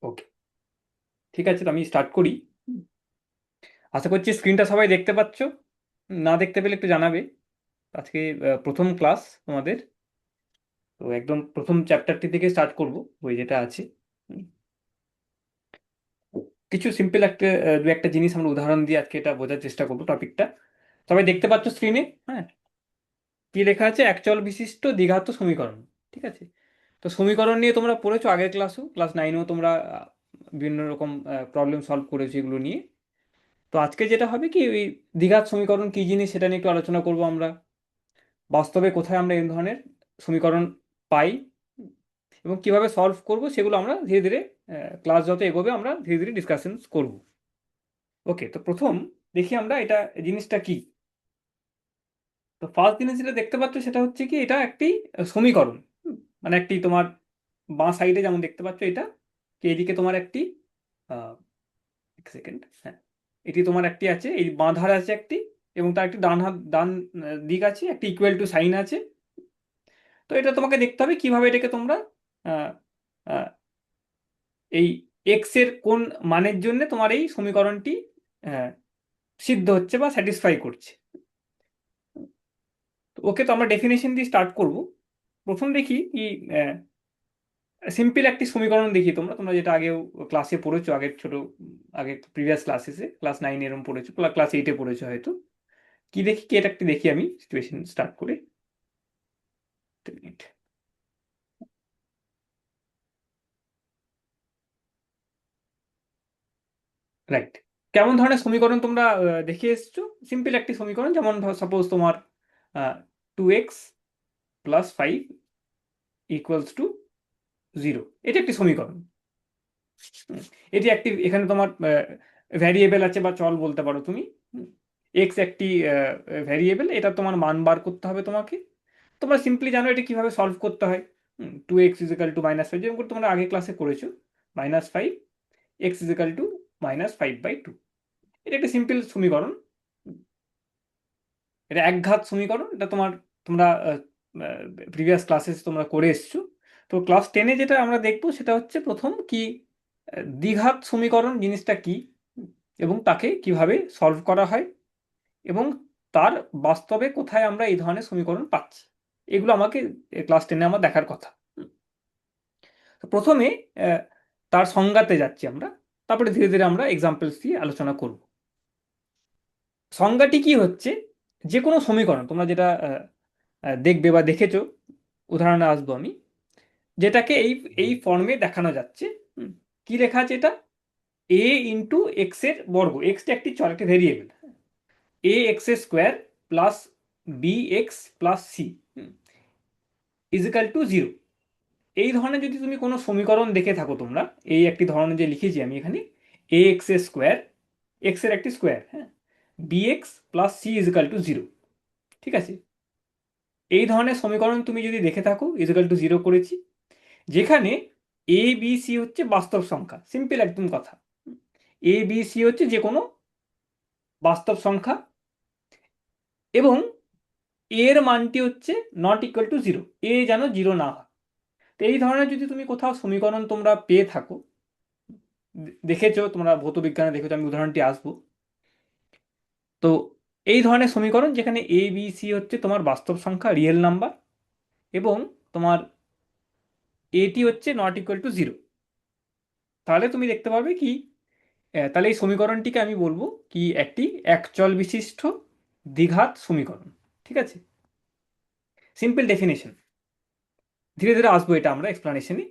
ওকে, ঠিক আছে, তো আমি স্টার্ট করি। আশা করছি স্ক্রিনটা সবাই দেখতে পাচ্ছ। না দেখতে পেলে একটু জানাবে। আজকে প্রথম ক্লাস তোমাদের, তো একদম প্রথম চ্যাপ্টারটি থেকে স্টার্ট করব, বই যেটা আছে। হুম, কিছু সিম্পল একটা দু একটা জিনিস আমরা উদাহরণ দিয়ে আজকে এটা বোঝার চেষ্টা করবো টপিকটা। সবাই দেখতে পাচ্ছ স্ক্রিনে? হ্যাঁ, কি লেখা আছে? একচল বিশিষ্ট দ্বিঘাত সমীকরণ। ঠিক আছে, তো সমীকরণ নিয়ে তোমরা পড়েছো আগের ক্লাসও, ক্লাস 9এও তোমরা বিভিন্ন রকম প্রবলেম সলভ করেছো এগুলো নিয়ে। তো আজকে যেটা হবে কি, ওই দ্বিঘাত সমীকরণ কি জিনিস সেটা নিয়ে একটু আলোচনা করব আমরা। বাস্তবে কোথায় আমরা এই ধরনের সমীকরণ পাই এবং কিভাবে সলভ করব সেগুলো আমরা ধীরে ধীরে ক্লাস যত এগোবে আমরা ধীরে ধীরে ডিসকাশন করব। ওকে, তো প্রথম দেখি আমরা এটা জিনিসটা কি। তো ফার্স্ট জিনিস যেটা দেখতে পাচ্ছ সেটা হচ্ছে কি, এটা একটি সমীকরণ। মানে একটি তোমার বাঁ সাইডে যেমন দেখতে পাচ্ছ এটা, কি এদিকে তোমার একটি আহ, এক সেকেন্ড, হ্যাঁ, এটি তোমার একটি আছে, এই বাঁ ধারে আছে একটি, এবং তার একটি ডান হাত ডান দিক আছে, একটি ইকুয়াল টু সাইন আছে। তো এটা তোমাকে দেখতে হবে কিভাবে এটাকে তোমরা আহ, আহ, এই এক্স এর কোন মানের জন্য তোমার এই সমীকরণটি আহ, সিদ্ধ হচ্ছে বা স্যাটিসফাই করছে। তো ওকে, তো আমরা ডেফিনেশন দিয়ে স্টার্ট করব। প্রথম দেখি কি, সিম্পল একটি সমীকরণ দেখি, তোমরা তোমরা যেটা আগেও ক্লাসে পড়েছো, আগের ছোট আগে প্রিভিয়াস ক্লাসেসে, ক্লাস 9 এরম পড়েছো, ক্লাস 8-এ পড়েছো হয়তো। কি দেখি, কি এটা একটি দেখি আমি সিচুয়েশন স্টার্ট করে। মিনিট। রাইট, কেমন ধরনের সমীকরণ তোমরা দেখে এসছো? সিম্পল একটি সমীকরণ, যেমন সাপোজ তোমার 2x প্লাস 5 ইকুয়ালস টু 0, এটি একটি সমীকরণ। হুম, এটি একটি, এখানে তোমার ভ্যারিয়েবল আছে বা চল বলতে পারো তুমি। এক্স একটি ভ্যারিয়েবল, এটা তোমার মান বার করতে হবে তোমাকে। তোমরা সিম্পলি জানো এটা কিভাবে সলভ করতে হয়। 2x ইজিক্যাল টু -5, যেরকম করে তোমরা আগের ক্লাসে করেছো। -5 এক্স ইজিক্যাল টু -5/2, এটা একটা সিম্পল সমীকরণ। এটা একঘাত সমীকরণ, এটা তোমরা প্রিভিয়াস ক্লাসে তোমরা করে এসছো। তো ক্লাস 10-এ যেটা আমরা দেখবো সেটা হচ্ছে প্রথম কি, দ্বিঘাত সমীকরণ জিনিসটা কি, এবং তাকে কিভাবে সলভ করা হয়, এবং তার বাস্তবে কোথায় আমরা এই ধরনের সমীকরণ পাচ্ছি, এগুলো আমাকে ক্লাস 10-এ আমার দেখার কথা। তো প্রথমে আহ, তার সংজ্ঞাতে যাচ্ছি আমরা, তারপরে ধীরে ধীরে আমরা এক্সাম্পলস দিয়ে আলোচনা করব। সংজ্ঞাটি কি হচ্ছে, যে কোনো সমীকরণ তোমরা যেটা দেখবে বা দেখেছো, উদাহরণে আসবো আমি, যেটাকে এই এই ফর্মে দেখানো যাচ্ছে। হুম, কি লেখা আছে এটা? এ ইন্টু এক্স এর বর্গ, এক্সটা একটি চল, একটি variable, a x square plus b x plus c is equal to 0। এই ধরনের যদি তুমি কোনো সমীকরণ দেখে থাকো তোমরা, এই একটি ধরনের যে লিখেছি আমি এখানে, এ এক্স স্কোয়ার, এক্স এর একটি স্কোয়ার, হ্যাঁ, b x plus c is equal to 0, ঠিক আছে, এই ধরনের সমীকরণ তুমি যদি দেখে থাকো, ইজিক্যাল টু 0 করেছি, যেখানে এ বি সি হচ্ছে বাস্তব সংখ্যা, সিম্পল একদম কথা। এ বি সি হচ্ছে যে কোনো বাস্তব সংখ্যা, এবং এর মানটি হচ্ছে নট ইকুয়াল টু 0, এ যেন 0 না হয়। তো এই ধরনের যদি তুমি কোথাও সমীকরণ তোমরা পেয়ে থাকো, দেখেছো তোমরা ভৌত বিজ্ঞানে দেখেছো, আমি উদাহরণটি আসবো। তো এই ধরনের সমীকরণ যেখানে এ বি সি হচ্ছে তোমার বাস্তব সংখ্যা, রিয়েল নাম্বার, এবং তোমার এটি হচ্ছে নট ইকুয়াল টু 0, তাহলে তুমি দেখতে পাবে কি, তাহলে এই সমীকরণটিকে আমি বলবো কি, একটি একচল বিশিষ্ট দ্বিঘাত সমীকরণ। ঠিক আছে, সিম্পল ডেফিনেশন। ধীরে ধীরে আসবো এটা আমরা এক্সপ্লানেশনে,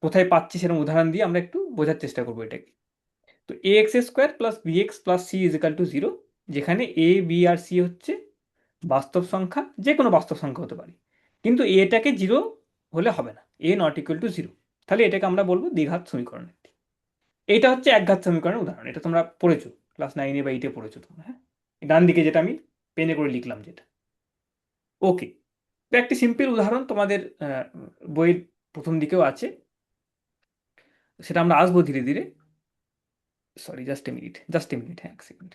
কোথায় পাচ্ছি সেরকম উদাহরণ দিয়ে আমরা একটু বোঝার চেষ্টা করবো এটাকে। তো a x square plus b x plus c is equal to 0, যেখানে এ বি আর সি হচ্ছে বাস্তব সংখ্যা, যে কোনো বাস্তব সংখ্যা হতে পারে, কিন্তু এটাকে 0 হলে হবে না, এ নট ইকুয়াল টু 0, তাহলে এটাকে আমরা বলবো দ্বিঘাত সমীকরণ। এইটা হচ্ছে একঘাত সমীকরণের উদাহরণ, এটা তোমরা পড়েছো ক্লাস 9-এ বা 8-এ পড়েছো তোমরা, হ্যাঁ, ডান দিকে যেটা আমি পেনে করে লিখলাম যেটা। ওকে, তো একটি সিম্পল উদাহরণ তোমাদের বইয়ের প্রথম দিকেও আছে, সেটা আমরা আসবো ধীরে ধীরে। Sorry, just a minute, just a minute, হ্যাঁ, এক সেকেন্ড।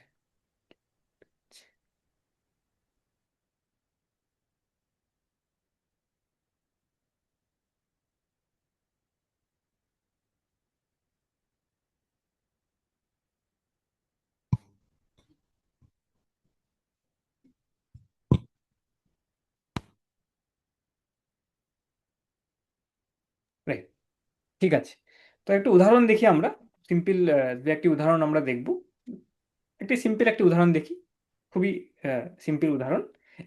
ঠিক আছে, তো একটা উদাহরণ দেখি আমরা, সিম্পল দু একটি উদাহরণ আমরা দেখব। একটি সিম্পল একটি উদাহরণ দেখি, খুবই সিম্পল উদাহরণ।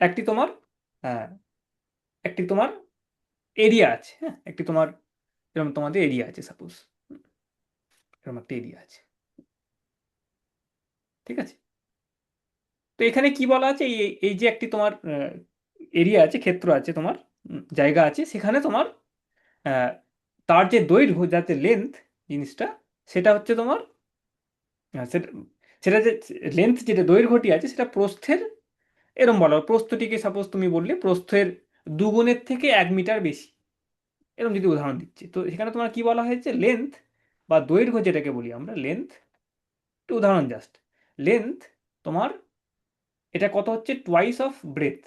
একটি তোমার আহ, একটি তোমার এরিয়া আছে, হ্যাঁ, একটি তোমার এরকম তোমাদের এরিয়া আছে, সাপোজ এরকম একটা এরিয়া আছে, ঠিক আছে। তো এখানে কি বলা আছে, এই এই যে একটি তোমার এরিয়া আছে, ক্ষেত্র আছে তোমার, জায়গা আছে, সেখানে তোমার আহ, তার যে দৈর্ঘ্য, যাতে লেন্থ জিনিসটা, সেটা হচ্ছে তোমার সেটা সেটা যে লেন্থ, যেটা দৈর্ঘ্যটি আছে সেটা প্রস্থের, এরম বলা হয়, প্রস্থটিকে সাপোজ তুমি বললে প্রস্থের দুগুণের থেকে 1 মিটার বেশি, এরকম যদি উদাহরণ দিচ্ছি, তো সেখানে তোমার কি বলা হয়েছে, লেন্থ বা দৈর্ঘ্য যেটাকে বলি আমরা, লেন্থ, একটু উদাহরণ জাস্ট, লেন্থ তোমার এটা কত হচ্ছে, টোয়াইস অফ ব্রেথ।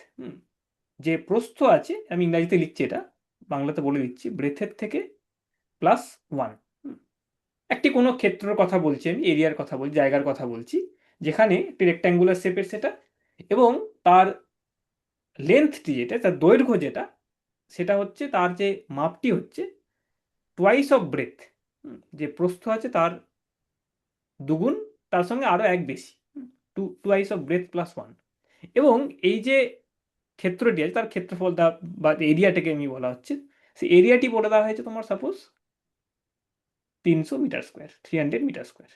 যে প্রস্থ আছে, আমি ইংরাজিতে লিখছি এটা, বাংলাতে বলে দিচ্ছি, ব্রেথের থেকে +1। একটি কোনো ক্ষেত্রের কথা বলছি, আমি এরিয়ার কথা বলছি, জায়গার কথা বলছি, যেখানে একটি রেক্ট্যাঙ্গুলার শেপের সেটা, এবং তার লেন্থটি যেটা, তার দৈর্ঘ্য যেটা, সেটা হচ্ছে, তার যে মাপটি হচ্ছে টোয়াইস অফ ব্রেথ, যে প্রস্থ আছে তার দুগুণ, তার সঙ্গে আরো এক বেশি, টোয়াইস অফ ব্রেথ +1। এবং এই যে ক্ষেত্রটি আছে তার ক্ষেত্রফল বা এরিয়াটাকে আমি বলা হচ্ছে, সেই এরিয়াটি বলে দেওয়া হয়েছে তোমার suppose 300 metre square, 300 metre square.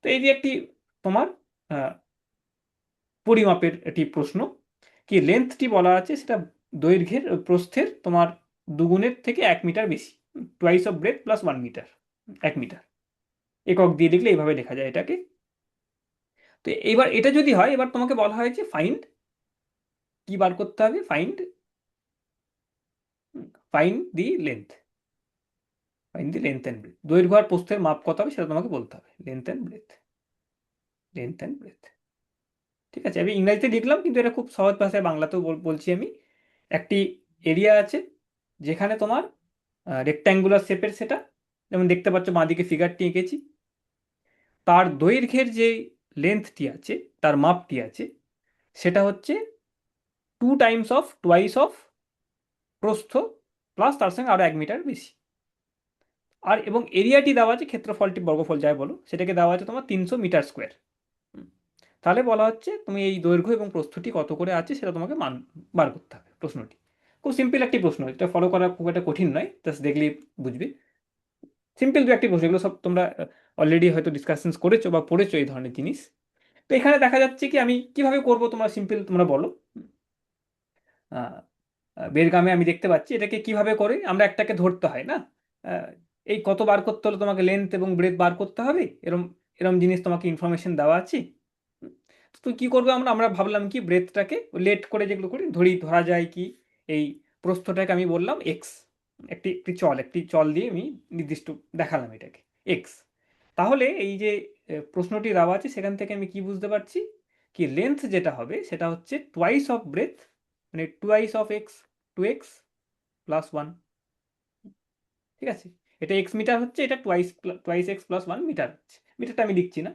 তো এই যে একটি তোমার আহ, পরিমাপের একটি প্রশ্ন, কি লেন্থটি বলা আছে সেটা দৈর্ঘ্যের প্রস্থের তোমার দুগুণের থেকে 1 মিটার বেশি, twice of breadth +1 metre, 1 metre, একক দিয়ে লিখলে এইভাবে লেখা যায় এটাকে। তো এবার এটা যদি হয়, এবার তোমাকে বলা হয়েছে ফাইন্ড, কি বার করতে হবে, find the length, find the length and breadth, দৈর্ঘ্য আর প্রস্থের মাপ কত হবে সেটা তোমাকে বলতে হবে, length and breadth, length and breadth. ঠিক আছে, আমি ইংরাজিতে লিখলাম, কিন্তু এটা খুব সহজ ভাষায় বাংলাতেও বলছি আমি। একটি এরিয়া আছে যেখানে তোমার রেক্ট্যাঙ্গুলার শেপের সেটা, যেমন দেখতে পাচ্ছ বাঁদিকে ফিগারটি এঁকেছি, তার দৈর্ঘ্যের যে লেন্থটি আছে, তার মাপটি আছে, সেটা হচ্ছে টোয়াইস অফ প্রস্থ, প্লাস তার সঙ্গে আরো 1 মিটার বেশি। আর এবং এরিয়াটি দেওয়া আছে, ক্ষেত্রফলটি, বর্গফল যাই বলো, সেটাকে দেওয়া আছে তোমার 300 মিটার স্কোয়ার। তাহলে বলা হচ্ছে তুমি এই দৈর্ঘ্য এবং প্রস্থটি কত করে আছে সেটা তোমাকে মান বার করতে হবে, প্রশ্নটি খুব সিম্পল একটি প্রশ্ন, এটা ফলো করা খুব একটা কঠিন নয়, জাস্ট দেখলেই বুঝবে, সিম্পল দু একটি প্রশ্ন, এগুলো সব তোমরা অলরেডি হয়তো ডিসকাশনস করেছো বা পড়েছো এই ধরনের জিনিস। তো এখানে দেখা যাচ্ছে কি, আমি কিভাবে করব, তোমরা সিম্পল তোমরা বলো। আহ, বেরগামে আমি দেখতে পাচ্ছি এটাকে কিভাবে করে, আমরা একটাকে ধরতে হয় না, আহ, এই কত বার করতে হলে তোমাকে লেন্থ এবং ব্রেথ বার করতে হবে, এরম এরম জিনিস তোমাকে ইনফরমেশন দেওয়া আছে। তো কি করবো আমরা, ভাবলাম কি ব্রেথটাকে লেট করে যেগুলো করি, ধরা যায় কি, এই প্রস্থটাকে আমি বললাম এক্স, একটি চল দিয়ে আমি নির্দিষ্ট দেখালাম এটাকে এক্স। তাহলে এই যে প্রশ্নটি দেওয়া আছে, সেখান থেকে আমি কি বুঝতে পারছি, কি লেন্থ যেটা হবে সেটা হচ্ছে টোয়াইস অফ ব্রেথ, মানে টোয়াইস অফ এক্স, 2x +1। ঠিক আছে, এটা x মিটার হচ্ছে, এটা টোয়াইস এক্স +1 মিটার হচ্ছে, মিটারটা আমি লিখছি না।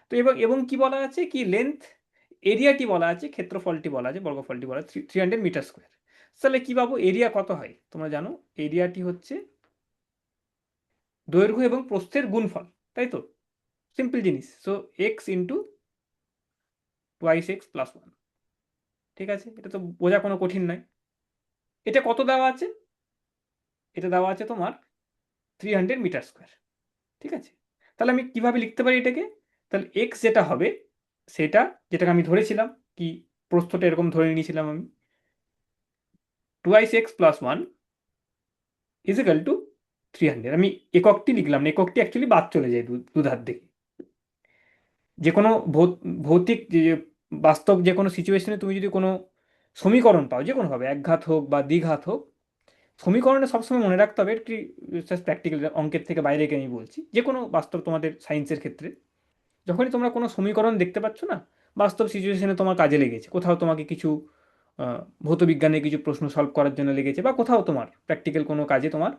তো এবং কি বলা আছে, কি লেন্থ, এরিয়াটি বলা আছে, ক্ষেত্রফলটি বলা আছে, বর্গফলটি বলা আছে 300 মিটার স্কোয়ার। তাহলে কি পাবো, এরিয়া কত হয় তোমরা জানো, এরিয়াটি হচ্ছে দৈর্ঘ্য এবং প্রস্থের গুণফল, তাই তো, সিম্পল জিনিস, সো x × টোয়াইস x +1। ঠিক আছে, এটা তো বোঝা কোনো কঠিন নয়। এটা কত দেওয়া আছে, এটা দেওয়া আছে তোমার 300 মিটার স্কোয়ার। ঠিক আছে, তাহলে আমি কিভাবে লিখতে পারি এটাকে, তাহলে এক্স যেটা হবে সেটা, যেটাকে আমি ধরেছিলাম, কি প্রস্থটা এরকম ধরে নিয়েছিলাম আমি, টোয়াইস x +1 = 300। আমি এককটি লিখলাম না, এককটি অ্যাকচুয়ালি বাদ চলে যায় দুধার দিকে। যে কোনো ভৌতিক বাস্তব যে কোনো সিচুয়েশনে তুমি যদি কোনো সমীকরণ পাও, যে কোনোভাবে একঘাত হোক বা দ্বিঘাত হোক, সমীকরণে সবসময় মনে রাখতে হবে একটি, প্র্যাকটিক্যাল অঙ্কের থেকে বাইরে রেখে আমি বলছি, যে কোনো বাস্তব তোমাদের সায়েন্সের ক্ষেত্রে, যখনই তোমরা কোনো সমীকরণ দেখতে পাচ্ছ না, বাস্তব সিচুয়েশনে তোমার কাজে লেগেছে, কোথাও তোমাকে কিছু ভৌতবিজ্ঞানের কিছু প্রশ্ন সলভ করার জন্য লেগেছে, বা কোথাও তোমার প্র্যাকটিক্যাল কোনো কাজে তোমার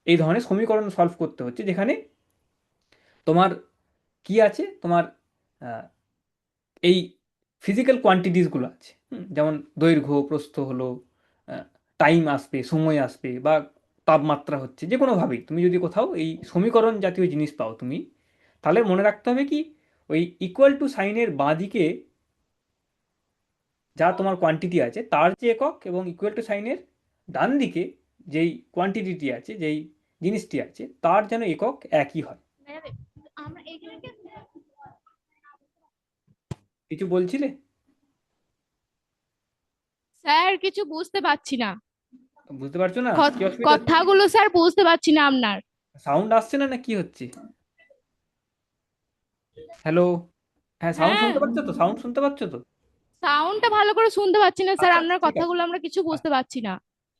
এই ধরনের সমীকরণ সলভ করতে হচ্ছে, যেখানে তোমার কি আছে, তোমার এই ফিজিক্যাল কোয়ান্টিটিসগুলো আছে, যেমন দৈর্ঘ্য প্রস্থ হলো, টাইম আসবে, সময় আসবে, বা তাপমাত্রা হচ্ছে, যে কোনোভাবেই তুমি যদি কোথাও এই সমীকরণ জাতীয় জিনিস পাও তুমি, তাহলে মনে রাখতে হবে কি, ওই ইকুয়াল টু সাইনের বাঁ দিকে যা তোমার কোয়ান্টিটি আছে তার যে একক, এবং ইকুয়াল টু সাইনের ডান দিকে যেই কোয়ান্টিটিটি আছে, যেই জিনিসটি আছে, তার যেন একক একই হয়। কিছু বলছিলে? স্যার কিছু বুঝতে পারছি না, বুঝতে পারছো না? কি অসুবিধা হচ্ছে? কথাগুলো স্যার বুঝতে পারছি না আপনার। সাউন্ড আসছে না, না কি হচ্ছে? হ্যালো? হ্যাঁ, সাউন্ড হ্যাঁ, শুনতে পাচ্ছ তো? সাউন্ড শুনতে পাচ্ছ তো? সাউন্ডটা ভালো করে শুনতে পাচ্ছি না স্যার, আচ্ছা, আপনার ঠিক আছে। কথাগুলো আমরা কিছু বুঝতে পারছি না।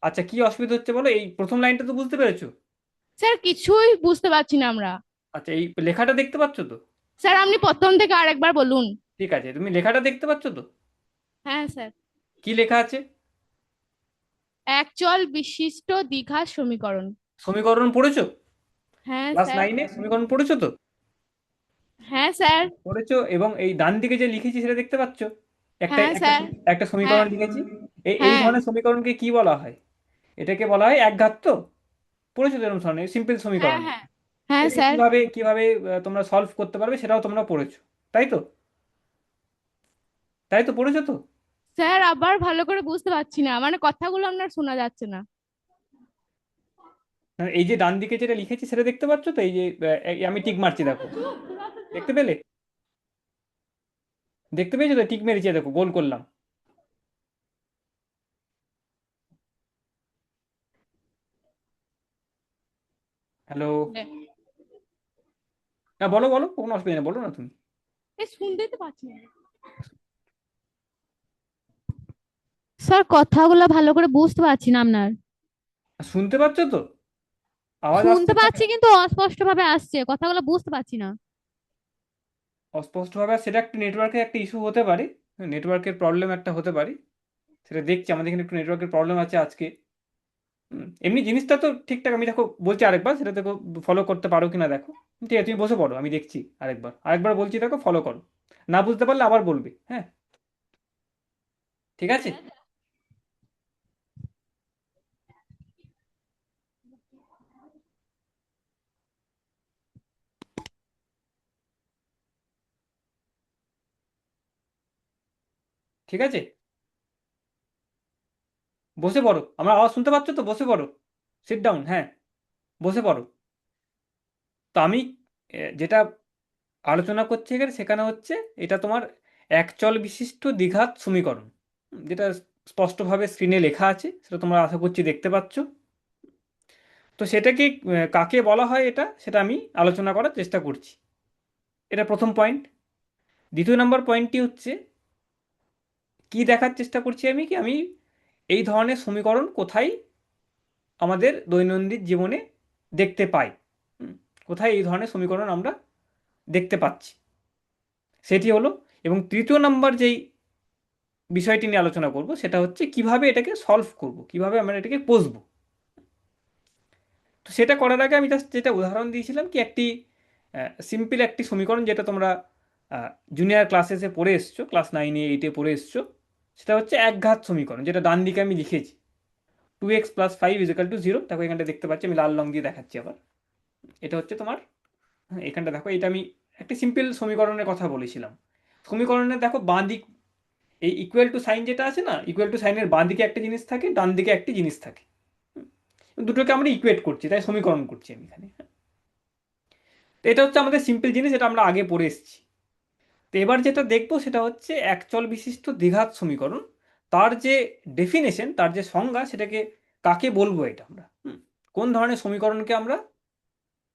আচ্ছা, কি অসুবিধা হচ্ছে বলো? এই প্রথম লাইনটা তো বুঝতে পেরেছো? স্যার কিছুই বুঝতে পারছি না আমরা। আচ্ছা, এই লেখাটা দেখতে পাচ্ছ তো? স্যার আপনি প্রথম থেকে আরেকবার বলুন। ঠিক আছে, তুমি লেখাটা দেখতে পাচ্ছ তো? হ্যাঁ স্যার। কি লেখা আছে? এক চল বিশিষ্ট দ্বিঘাত সমীকরণ। সমীকরণ পড়েছো? হ্যাঁ ক্লাস স্যার। 9-এ সমীকরণ পড়েছো তো? হ্যাঁ স্যার। পড়েছো, এবং এই ডান দিকে যে লিখেছি সেটা দেখতে পাচ্ছ? একটা হ্যাঁ একটা স্যার। একটা সমীকরণ হ্যাঁ। লিখেছি। এই হ্যাঁ। ধরনের সমীকরণকে কি বলা হয়? এটাকে বলা হয় একঘাত। তো পড়েছো তো এরকম ধরনের সিম্পল হ্যাঁ। সমীকরণ? হ্যাঁ। হ্যাঁ এটাকে স্যার। কিভাবে কিভাবে তোমরা সলভ করতে পারবে সেটাও তোমরা পড়েছো, তাই তো? তাই তো, পড়েছো তো? স্যার আবার ভালো করে বুঝতে পারছি না, মানে কথাগুলো আপনার শোনা যাচ্ছে না। না, এই যে ডান দিকে যেটা লিখেছি সেটা দেখতে পাচ্ছ তো? এই যে এই আমি টিক মারছি, দেখো। দেখতে পেলে? দেখতে পেয়েছো তো? টিক মেরেছি, দেখো, গোল করলাম। হ্যালো? না, বলো বলো, কোনো অসুবিধা নেই, বলো না তুমি। এই শুনতেই তো পাচ্ছি না স্যার, কথাগুলো ভালো করে বুঝতে পারছি না আপনার। শুনতে পাচ্ছ তো? আওয়াজ শুনতে আসছে তো? পাচ্ছি কিন্তু অস্পষ্ট ভাবে আসছে, কথাগুলো বুঝতে পারছি না। অস্পষ্টভাবে, সেটা একটা নেটওয়ার্কের একটা ইস্যু হতে পারে। নেটওয়ার্কের প্রবলেম একটা হতে পারে। সেটা দেখছি, আমাদের এখানে একটু নেটওয়ার্কের প্রবলেম আছে আজকে। এমনি জিনিসটা তো ঠিকঠাক, আমি দেখো বলছি আরেকবার, সেটা দেখো ফলো করতে পারো কিনা দেখো। ঠিক আছে, তুমি বসে পড়ো, আমি দেখছি আরেকবার আরেকবার বলছি, দেখো ফলো করো। না বুঝতে পারলে আবার বলবে, হ্যাঁ? ঠিক আছে। ঠিক আছে, বসে পড়ো। আমার আওয়াজ শুনতে পাচ্ছ তো? বসে পড়ো। সিট ডাউন, হ্যাঁ। বসে পড়ো। তো আমি যেটা আলোচনা করছি এখানে, সেখানে হচ্ছে এটা তোমার একচল বিশিষ্ট দ্বিঘাত সমীকরণ। যেটা স্পষ্টভাবে স্ক্রিনে লেখা আছে, সেটা তোমরা আশা করছি দেখতে পাচ্ছ। তো সেটাকে কাকে বলা হয় এটা, সেটা আমি আলোচনা করার চেষ্টা করছি। এটা প্রথম পয়েন্ট। দ্বিতীয় নম্বর পয়েন্টটি হচ্ছে, কি দেখার চেষ্টা করছি আমি, কি আমি এই ধরনের সমীকরণ কোথায় আমাদের দৈনন্দিন জীবনে দেখতে পাই। হুম, কোথায় এই ধরনের সমীকরণ আমরা দেখতে পাচ্ছি, সেটি হলো। এবং তৃতীয় নাম্বার যেই বিষয়টি নিয়ে আলোচনা করব, সেটা হচ্ছে কিভাবে এটাকে সলভ করব, কিভাবে আমরা এটাকে কষবো। তো সেটা করার আগে আমি জাস্ট যেটা উদাহরণ দিয়েছিলাম, কি একটি সিম্পল একটি সমীকরণ, যেটা তোমরা জুনিয়র ক্লাসেসে পড়ে এসছো, ক্লাস 9-8-এ পড়ে এসছো। সেটা হচ্ছে একঘাত সমীকরণ, যেটা ডান দিকে আমি লিখেছি। 2x + 5 = 0। দেখো এখানটা দেখতে পাচ্ছি, আমি লাল রং দিয়ে দেখাচ্ছি আবার। এটা হচ্ছে তোমার, হ্যাঁ, এখানটা দেখো, এটা আমি একটি সিম্পল সমীকরণের কথা বলেছিলাম। সমীকরণে দেখো বাঁ দিক, এই ইকুয়াল টু সাইন যেটা আছে না, ইকুয়াল টু সাইনের বাঁ দিকে একটা জিনিস থাকে, ডান দিকে একটি জিনিস থাকে। দুটোকে আমরা ইকুয়েট করছি, তাই সমীকরণ করছি আমি এখানে। তো এটা হচ্ছে আমাদের সিম্পল জিনিস, এটা আমরা আগে পড়ে এসেছি। তো এবার যেটা দেখবো সেটা হচ্ছে একচল বিশিষ্ট দ্বিঘাত সমীকরণ। তার যে ডেফিনেশন, তার যে সংজ্ঞা, সেটাকে কাকে বলবো এটা আমরা, কোন ধরনের সমীকরণকে আমরা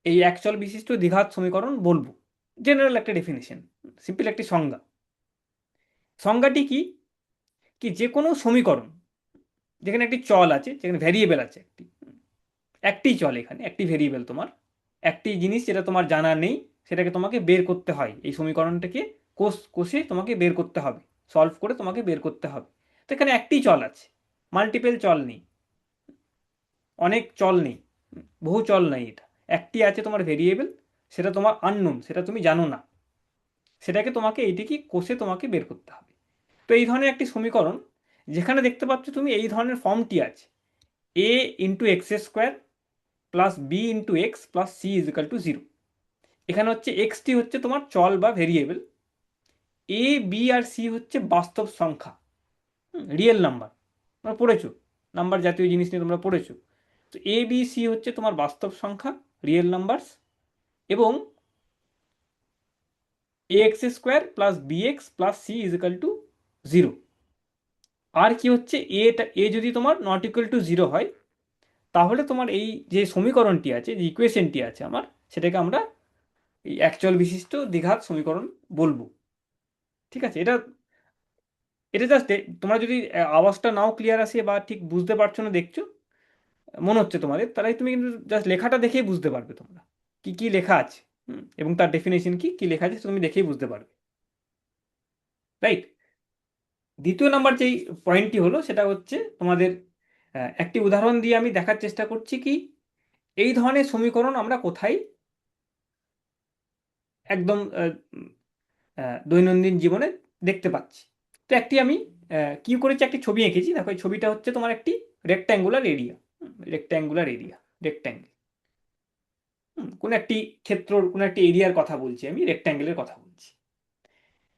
এই একচল বিশিষ্ট দ্বিঘাত সমীকরণ বলবো। জেনারেল একটা ডেফিনেশন, সিম্পল একটি সংজ্ঞা। সংজ্ঞাটি কি, কি যে কোনো সমীকরণ যেখানে একটি চল আছে, যেখানে ভ্যারিয়েবল আছে, একটি একটি চল, এখানে একটি ভেরিয়েবল তোমার, একটি জিনিস যেটা তোমার জানা নেই, সেটাকে তোমাকে বের করতে হয়। এই সমীকরণটাকে কষে তোমাকে বের করতে হবে, সলভ করে তোমাকে বের করতে হবে। তো এখানে একটি চল আছে, মাল্টিপল চল নেই, অনেক চল নেই, বহু চল নাই। এটা একটি আছে তোমার ভেরিয়েবল, সেটা তোমার আননোন, সেটা তুমি জানো না, সেটাকে তোমাকে এইটিকে কষে তোমাকে বের করতে হবে। তো এই ধরনের একটি সমীকরণ, যেখানে দেখতে পাচ্ছ তুমি এই ধরনের ফর্মটি আছে, a × x² plus b into x plus c is equal to zero. এখানে হচ্ছে এক্সটি হচ্ছে তোমার চল বা ভেরিয়েবল, এ বি আর সি হচ্ছে বাস্তব সংখ্যা, রিয়েল নাম্বার। তোমরা পড়েছো, নাম্বার জাতীয় জিনিস নিয়ে তোমরা পড়েছো। তো এ বি সি হচ্ছে তোমার বাস্তব সংখ্যা, রিয়েল নাম্বারস, এবং a x square plus b x plus c is equal to zero. আর কি হচ্ছে, এ যদি তোমার নট ইকুয়াল টু জিরো হয়, তাহলে তোমার এই যে সমীকরণটি আছে, যে ইকুয়েশনটি আছে আমার, সেটাকে আমরা এই একচল বিশিষ্ট দ্বিঘাত সমীকরণ বলবো। ঠিক আছে, এটা এটা জাস্ট তোমরা যদি আওয়াজটা নাও ক্লিয়ার আসে বা ঠিক বুঝতে পারছো না দেখছো মনে হচ্ছে তোমাদের, তাহলে তুমি কিন্তু জাস্ট লেখাটা দেখেই বুঝতে পারবে তোমরা কি কি লেখা আছে, এবং তার ডেফিনেশন কি কি লেখা আছে তুমি দেখেই বুঝতে পারবে, রাইট। দ্বিতীয় নাম্বার যেই পয়েন্টটি হলো সেটা হচ্ছে তোমাদের একটি উদাহরণ দিয়ে আমি দেখার চেষ্টা করছি কি এই ধরনের সমীকরণ আমরা কোথায় একদম দৈনন্দিন জীবনে দেখতে পাচ্ছি। তো একটি আমি কি করেছি, একটি ছবি এঁকেছি। দেখো এই ছবিটা হচ্ছে তোমার একটি rectangular area, rectangular area, rectangle, কোন একটি ক্ষেত্রর কোন একটি এরিয়ার কথা বলছি, আমি রেক্ট্যাঙ্গেলের কথা বলছি।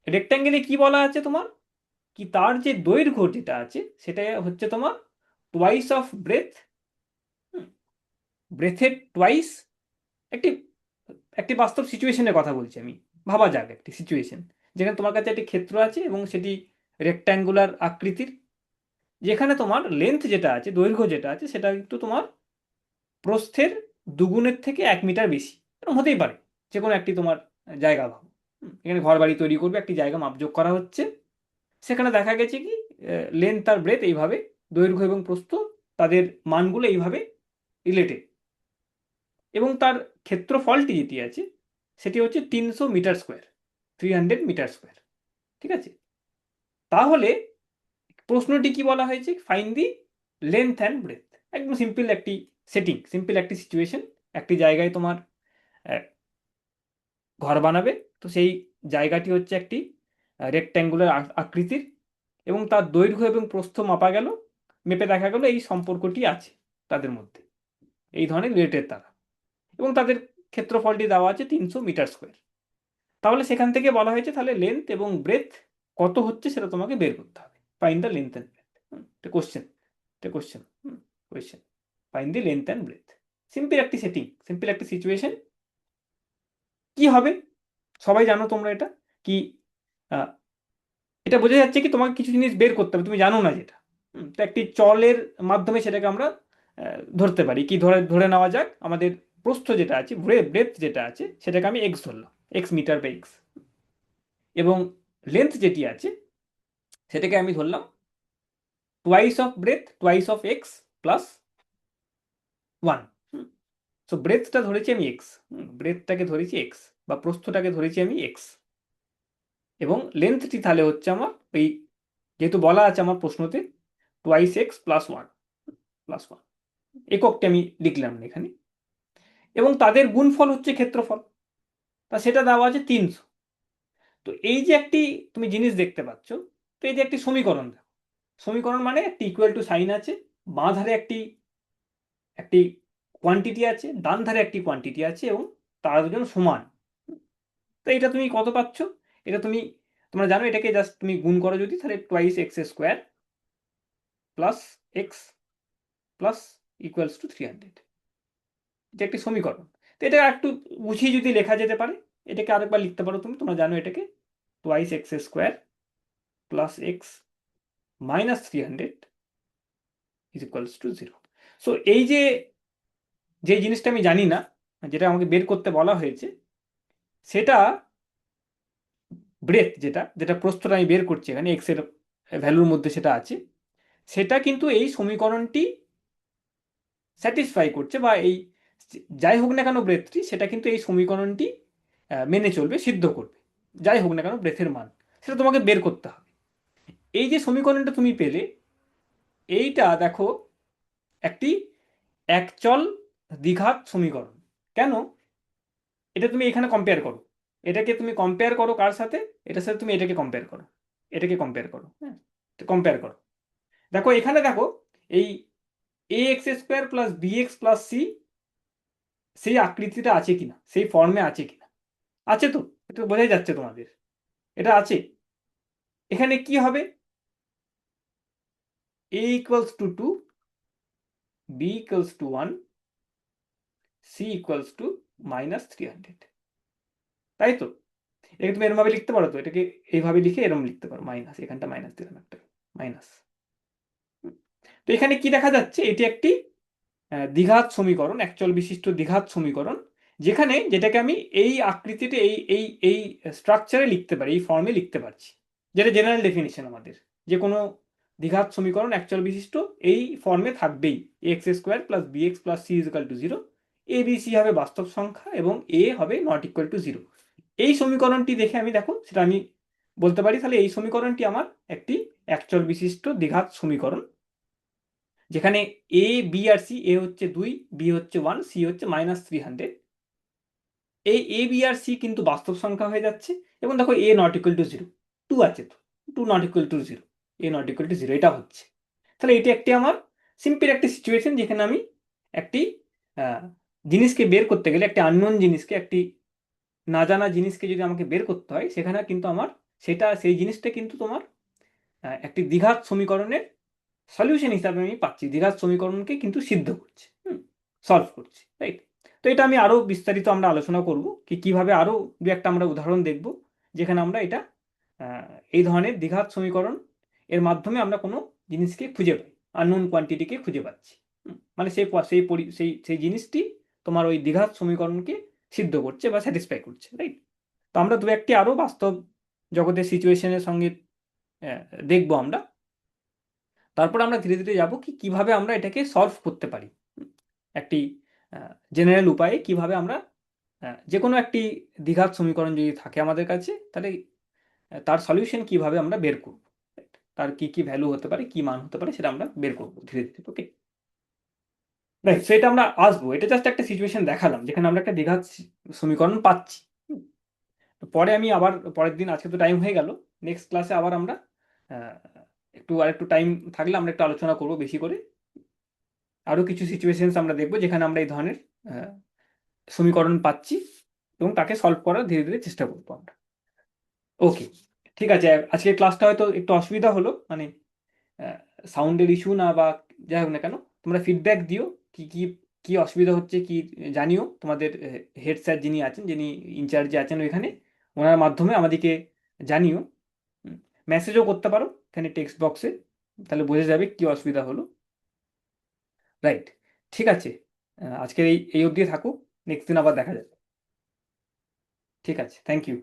রেক্ট্যাঙ্গেলে কি বলা আছে তোমার, কি তার যে দৈর্ঘ্য যেটা আছে সেটা হচ্ছে তোমার টোয়াইস অফ ব্রেথ, ব্রেথের টোয়াইস। একটি একটি বাস্তব সিচুয়েশনের কথা বলছি আমি, ভাবা যাক একটি সিচুয়েশন যেখানে তোমার কাছে একটি ক্ষেত্র আছে এবং সেটি রেক্ট্যাঙ্গুলার আকৃতির, যেখানে তোমার লেন্থ যেটা আছে, দৈর্ঘ্য যেটা আছে, সেটা একটু তোমার প্রস্থের দুগুণের থেকে 1 মিটার বেশি। এরকম হতেই পারে যে কোনো একটি তোমার জায়গা ভাবো, এখানে ঘর বাড়ি তৈরি করবে, একটি জায়গা মাপযোগ করা হচ্ছে, সেখানে দেখা গেছে কি লেন্থ আর ব্রেথ এইভাবে, দৈর্ঘ্য এবং প্রস্থ তাদের মানগুলো এইভাবে রিলেটেড, এবং তার ক্ষেত্রফলটি যেটি আছে সেটি হচ্ছে 300 মিটার স্কোয়ার, 300 মিটার স্কোয়ার। ঠিক আছে, তাহলে প্রশ্নটি কি বলা হয়েছে, find the length and breadth. একদম সিম্পল একটি সেটিং, সিম্পল একটি সিচুয়েশন। একটি জায়গায় তোমার আহ, ঘর বানাবে, তো সেই জায়গাটি হচ্ছে একটি রেক্ট্যাঙ্গুলার আকৃতির, এবং তার দৈর্ঘ্য এবং প্রস্থ মাপা গেল, মেপে দেখা গেল এই সম্পর্কটি আছে তাদের মধ্যে, এই ধরনের রিলেটেড তারা, এবং তাদের ক্ষেত্রফলটি দেওয়া আছে 300 মিটার স্কোয়ার। তাহলে সেখান থেকে বলা হয়েছে তাহলে লেন্থ এবং ব্রেথ কত হচ্ছে সেটা তোমাকে বের করতে হবে। Find the length and breadth, এটা কোশ্চেন, এটা question, question. Find the length and breadth, simple একটি সেটিং, সিম্পল একটি সিচুয়েশন। কি হবে সবাই জানো তোমরা এটা কি, আহ, এটা বোঝা যাচ্ছে কি তোমাকে কিছু জিনিস বের করতে হবে, তুমি জানো না যেটা। তো একটি চলের মাধ্যমে সেটাকে আমরা ধরতে পারি, কি ধরে ধরে নেওয়া যাক আমাদের প্রস্থ যেটা আছে, ব্রেথ যেটা আছে, সেটাকে আমি এক্স ধরলাম, এক্স মিটার বা এক্স, এবং লেন্থ যেটি আছে সেটাকে আমি ধরলাম twice of breadth twice of x plus one. So ব্রেথটা ধরেছি আমি এক্স, ব্রেথটাকে ধরেছি এক্স, বা প্রস্থটাকে ধরেছি আমি এক্স, এবং লেন্থটি তাহলে হচ্ছে আমার এই, যেহেতু বলা আছে আমার প্রশ্নতে twice x plus one, plus one, এককটি আমি লিখলাম না এখানে, এবং তাদের গুণফল হচ্ছে ক্ষেত্রফল, তা সেটা দেওয়া আছে 300। তো এই যে একটি তুমি জিনিস দেখতে পাচ্ছ, তো এই যে একটি সমীকরণ দেখো, সমীকরণ মানে একটি ইকুয়াল টু সাইন আছে, বাঁ ধারে একটি একটি কোয়ান্টিটি আছে, ডান ধারে একটি কোয়ান্টিটি আছে, এবং তারা দুজন সমান। তো এটা তুমি কত পাচ্ছ, এটা তুমি, তোমরা জানো এটাকে জাস্ট তুমি গুণ করো যদি, তাহলে twice x square plus x plus equals to 300, এটা একটি সমীকরণ। তো এটা একটু বুঝিয়ে যদি লেখা যেতে পারে, এটাকে আরেকবার লিখতে পারো তুমি, তোমরা জানো এটাকে twice x square plus x minus 300 is equals to zero. So এই যে যে জিনিসটা আমি জানি না, যেটা আমাকে বের করতে বলা হয়েছে, সেটা ব্রেথ, যেটা যেটা প্রস্থটা আমি বের করছি এখানে এক্স এর ভ্যালুর মধ্যে সেটা আছে, সেটা কিন্তু এই সমীকরণটি স্যাটিসফাই করছে, বা এই যাই হোক না কেন ব্রেথটি, সেটা কিন্তু এই সমীকরণটি মেনে চলবে, সিদ্ধ করবে, যাই হোক না কেন ব্রেথের মান, সেটা তোমাকে বের করতে হবে। এই যে সমীকরণটা তুমি পেলে, এইটা দেখো একটি একচল দ্বিঘাত সমীকরণ। কেন, এটা তুমি এখানে কম্পেয়ার করো, এটাকে তুমি কম্পেয়ার করো কার সাথে, এটার সাথে তুমি এটাকে কম্পেয়ার করো, এটাকে কম্পেয়ার করো, হ্যাঁ, কম্পেয়ার করো। দেখো এখানে দেখো এই a x square plus b x plus c সেই আকৃতিটা আছে কিনা, সেই ফর্মে আছে কিনা। আছে তো, এটা বোঝাই যাচ্ছে তোমাদের, এটা আছে। এখানে কি হবে, a equals to 2, b equals to 1, c equals to -300, তাই তো? এটাকে তুমি এরমভাবে লিখতে পারো তো, এটাকে এইভাবে লিখে এরম লিখতে পারো, মাইনাস, এখানটা মাইনাস দিলাম একটা, মাইনাস। তো এখানে কি দেখা যাচ্ছে, এটি একটি দ্বিঘাত সমীকরণ, একচল বিশিষ্ট দ্বিঘাত সমীকরণ, যেখানে যেটাকে আমি এই আকৃতিতে এই স্ট্রাকচারে লিখতে পারি, এই ফর্মে লিখতে পারছি, যেটা জেনারেল ডেফিনিশন আমাদের, যে কোনো দ্বিঘাত সমীকরণ একচল বিশিষ্ট এই ফর্মে থাকবেই, x square plus b x plus c is equal to 0, a b c হবে বাস্তব সংখ্যা এবং এ হবে নট ইকুয়াল টু 0। এই সমীকরণটি দেখে আমি, দেখো সেটা আমি বলতে পারি, তাহলে এই সমীকরণটি আমার একটি একচল বিশিষ্ট দ্বিঘাত সমীকরণ, যেখানে এ বি আর সি, এ হচ্ছে 2, বি হচ্ছে 1, সি হচ্ছে -300। এই এ বি আর সি কিন্তু বাস্তব সংখ্যা হয়ে যাচ্ছে, এবং দেখো এ নট ইকুয়াল টু 0, 2 আছে তো, 2 not equal to 0, A not equal to 0, এটা হচ্ছে। তাহলে এটি একটি আমার সিম্পল একটি সিচুয়েশন, যেখানে আমি একটি জিনিসকে বের করতে গেলে, একটি আননোন জিনিসকে, একটি না জানা জিনিসকে যদি আমাকে বের করতে হয়, সেখানে কিন্তু আমার সেই জিনিসটা কিন্তু তোমার একটি দ্বিঘাত সমীকরণের সলিউশন হিসাবে আমি পাচ্ছি, দ্বিঘাত সমীকরণকে কিন্তু সিদ্ধ করছে, সলভ করছি, রাইট? তো এটা আমি আরো বিস্তারিত আমরা আলোচনা করব, কিভাবে আরো দু একটা আমরা উদাহরণ দেখব, যেখানে আমরা এটা এই ধরনের দ্বিঘাত সমীকরণ এর মাধ্যমে আমরা কোনো জিনিসকে খুঁজে পাই, আননোন কোয়ান্টিটিকে খুঁজে পাচ্ছি। মানে সেই জিনিসটি তোমার ওই দ্বিঘাত সমীকরণকে সিদ্ধ করছে বা স্যাটিসফাই করছে, রাইট? তো আমরা দু একটি আরো বাস্তব জগতের সিচুয়েশনের সঙ্গে দেখবো আমরা। তারপর আমরা ধীরে ধীরে যাব কিভাবে আমরা এটাকে সলভ করতে পারি, একটি জেনারেল উপায়ে কিভাবে আমরা যে কোনো একটি দ্বিঘাত সমীকরণ যদি থাকে আমাদের কাছে, তাহলে তার সলিউশন কিভাবে আমরা বের করব, তার কি কি ভ্যালু হতে পারে, কি মান হতে পারে, সেটা আমরা বের করবো ধীরে ধীরে। ওকে, রাইট। সেটা আমরা আসবো, এটা জাস্ট একটা সিচুয়েশন দেখালাম যেখানে আমরা একটা দ্বিঘাত সমীকরণ পাচ্ছি। পরে আমি আবার পরের দিন, আজকে তো টাইম হয়ে গেল, নেক্সট ক্লাসে আবার আমরা আহ, আরেকটু টাইম থাকলে আমরা একটু আলোচনা করব বেশি করে, আরো কিছু সিচুয়েশনস আমরা দেখবো যেখানে আমরা এই ধরনের সমীকরণ পাচ্ছি, এবং তাকে সলভ করার ধীরে ধীরে চেষ্টা করবো আমরা। ওকে, ঠিক আছে। আজকের ক্লাসটা হয়তো একটু অসুবিধা হলো, মানে সাউন্ডের ইস্যু না বা যাই হোক না কেন, তোমরা ফিডব্যাক দিও, কি কি কি অসুবিধা হচ্ছে, কি জানিও, তোমাদের হেড স্যার যিনি আছেন, যিনি ইনচার্জে আছেন ওইখানে, ওনার মাধ্যমে আমাদেরকে জানিও। মেসেজও করতে পারো এখানে টেক্সট বক্সে, তাহলে বোঝা যাবে কি অসুবিধা হলো, রাইট? ঠিক আছে, আজকের এই এই অবধি থাকুক, নেক্সট দিন আবার দেখা যাবে। ঠিক আছে, থ্যাংক ইউ।